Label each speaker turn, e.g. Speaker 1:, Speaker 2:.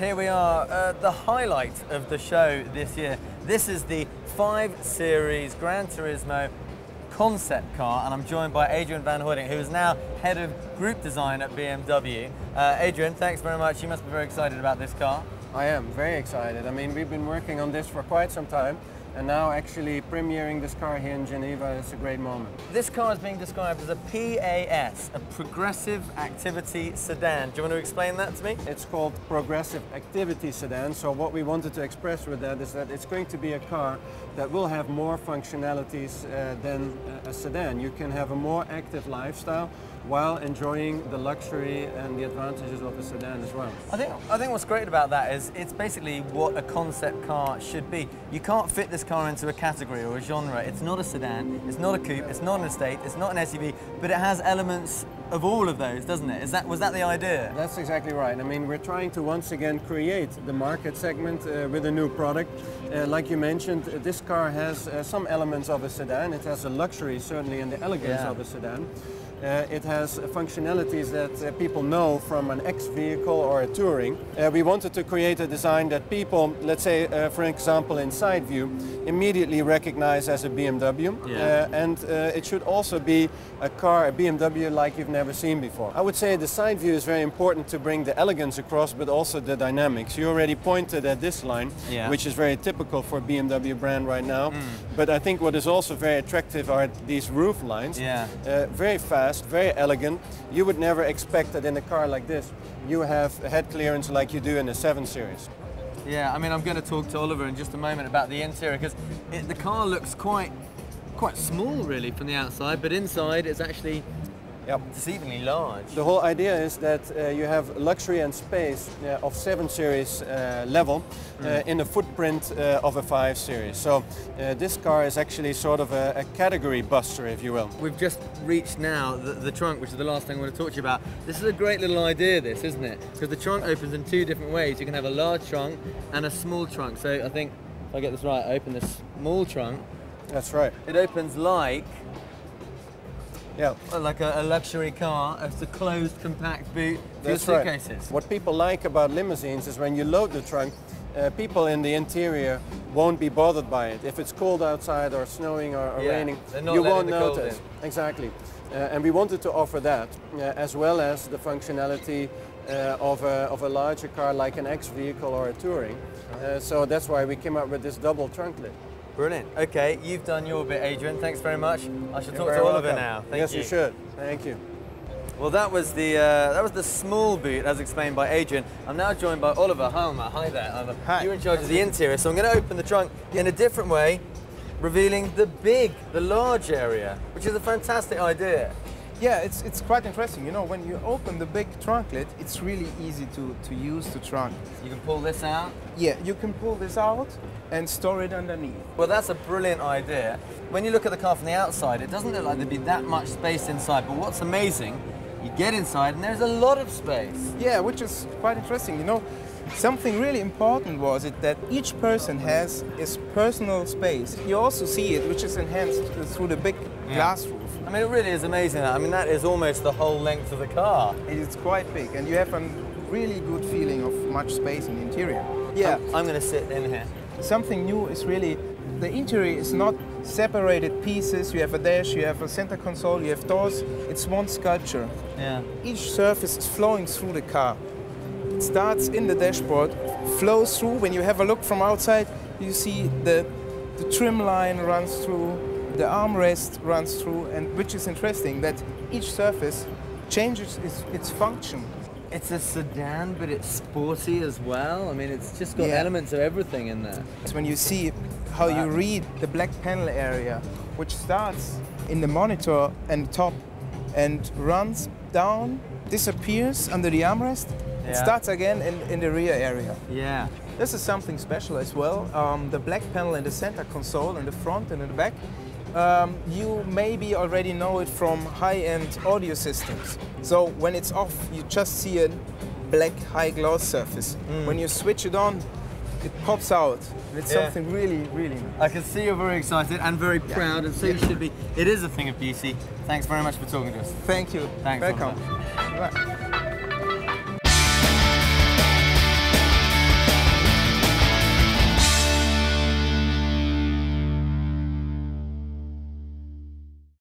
Speaker 1: here we are, the highlight of the show this year. This is the 5 Series Gran Turismo concept car, and I'm joined by Adrian van Hooydonk, who is now head of group design at BMW. Adrian, thanks very much. You must be very excited about this car.
Speaker 2: I am very excited. I mean, we've been working on this for quite some time, and now actually premiering this car here in Geneva is a great moment.
Speaker 1: This car is being described as a PAS, a Progressive Activity Sedan. Do you want to explain that to me?
Speaker 2: It's called Progressive Activity Sedan, so what we wanted to express with that is that it's going to be a car that will have more functionalities than a sedan. You can have a more active lifestyle while enjoying the luxury and the advantages of a sedan as well.
Speaker 1: I think what's great about that is it's basically what a concept car should be. You can't fit this car into a category or a genre. It's not a sedan, it's not a coupe, it's not an estate, it's not an SUV, but it has elements of all of those, doesn't it? Was that the idea?
Speaker 2: That's exactly right. I mean, we're trying to once again create the market segment with a new product. Like you mentioned, this car has some elements of a sedan. It has a luxury, certainly, and the elegance of a sedan. It has functionalities that people know from an X vehicle or a touring. We wanted to create a design that people, let's say, for example, in side view, immediately recognize as a BMW. And it should also be a car, a BMW, like you've never seen before. I would say the side view is very important to bring the elegance across, but also the dynamics. You already pointed at this line, which is very typical for BMW brand right now. But I think what is also very attractive are these roof lines. Very fast, very elegant. You would never expect that in a car like this you have head clearance like you do in a 7 Series.
Speaker 1: Yeah, I mean, I'm going to talk to Oliver in just a moment about the interior, because the car looks quite small really from the outside, but inside it's actually deceivingly large.
Speaker 2: The whole idea is that you have luxury and space of 7 Series level in the footprint of a 5 Series. So this car is actually sort of a category buster, if you will.
Speaker 1: We've just reached now the trunk, which is the last thing I want to talk to you about. This is a great little idea, this, isn't it? Because the trunk opens in 2 different ways. You can have a large trunk and a small trunk. So I think, if I get this right, I open this small trunk.
Speaker 2: That's right.
Speaker 1: It opens like a luxury car. It's a closed, compact boot for your suitcases.
Speaker 2: Right. What people like about limousines is when you load the trunk, people in the interior won't be bothered by it. If it's cold outside or snowing or raining, you won't notice. Exactly. And we wanted to offer that, as well as the functionality of a larger car like an X vehicle or a touring. So that's why we came up with this double trunk lid.
Speaker 1: Brilliant. Okay, you've done your bit, Adrian. Thanks very much. I should talk to Oliver now. Thank you.
Speaker 2: Yes, you should. Thank you.
Speaker 1: Well, that was the small boot, as explained by Adrian. I'm now joined by Oliver Halmer. Hi there, Oliver.
Speaker 3: Hi.
Speaker 1: You're in charge of the interior, so I'm going to open the trunk in a different way, revealing the large area, which is a fantastic idea.
Speaker 3: Yeah, it's quite interesting. You know, when you open the big trunk lid, it's really easy to use the trunk.
Speaker 1: You can pull this out?
Speaker 3: Yeah, you can pull this out and store it underneath.
Speaker 1: Well, that's a brilliant idea. When you look at the car from the outside, it doesn't look like there'd be that much space inside, but what's amazing, you get inside and there's a lot of space.
Speaker 3: Yeah, which is quite interesting. You know, something really important was that each person has his personal space. You also see it, which is enhanced through the big glass roof.
Speaker 1: I mean, it really is amazing. I mean, that is almost the whole length of the car.
Speaker 3: It is quite big, and you have a really good feeling of much space in the interior.
Speaker 1: Yeah, I'm going to sit in here.
Speaker 3: Something new is really, the interior is not separated pieces. You have a dash, you have a center console, you have doors. It's one sculpture.
Speaker 1: Yeah.
Speaker 3: Each surface is flowing through the car. It starts in the dashboard, flows through. When you have a look from outside, you see the trim line runs through, the armrest runs through, and which is interesting that each surface changes its function.
Speaker 1: It's a sedan, but it's sporty as well. I mean, it's just got elements of everything in there.
Speaker 3: It's when you see how you read the black panel area, which starts in the monitor and top and runs down, disappears under the armrest, and starts again in the rear area.
Speaker 1: Yeah.
Speaker 3: This is something special as well. The black panel in the center console, in the front and in the back. You maybe already know it from high-end audio systems. So when it's off, you just see a black high gloss surface. When you switch it on, it pops out. And it's something really, really nice.
Speaker 1: I can see you're very excited and very proud, and so you should be. It is a thing of beauty. Thanks very much for talking to us.
Speaker 3: Thank you.
Speaker 1: Thanks.
Speaker 3: Welcome. Bye.